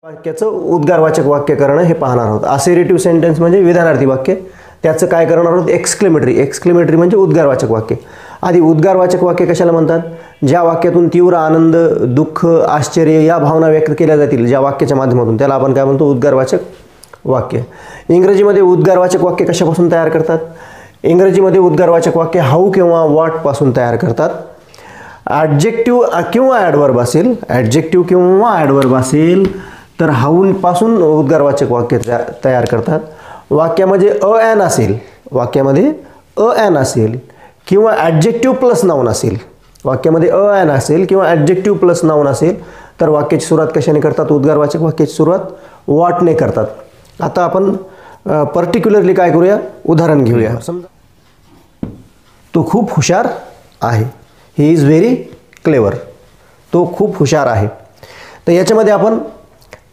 वाक्याचं उद्गारवाचक वाक्य करणं हे पाहणार आहोत. असेरिटिव्ह सेंटेन्स म्हणजे विधानार्थी वाक्य, त्याचं काय करणार आहोत एक्सक्लेमेटरी म्हणजे उद्गारवाचक वाक्य. आधी उद्गारवाचक वाक्य कशाला म्हणतात? ज्या वाक्यातून तीव्र आनंद, दुःख, आश्चर्य या भावना व्यक्त केल्या जातील ज्या वाक्याच्या माध्यमातून, त्याला आपण काय म्हणतो? उद्गारवाचक वाक्य. इंग्रजीमध्ये उद्गारवाचक वाक्य कशापासून तयार करतात? इंग्रजीमध्ये उद्गारवाचक वाक्य हाऊ किंवा व्हॉट पासून तयार करतात. ॲडजेक्टिव्ह किंवा ॲडवर्ब असेल तर हाऊन पासून उद्गारवाचक वाक्य तयार करतात. वाक्यामध्ये अ ॲन असेल किंवा ॲडजेक्टिव्ह प्लस नाऊन असेल, तर वाक्याची सुरुवात कशाने करतात? उद्गारवाचक वाक्याची सुरुवात व्हॉटने करतात. आता आपण पर्टिक्युलरली काय करूया? उदाहरण घेऊया. समजा तो खूप हुशार आहे. He is very clever. तो खूप हुशार आहे. तर याच्यामध्ये आपण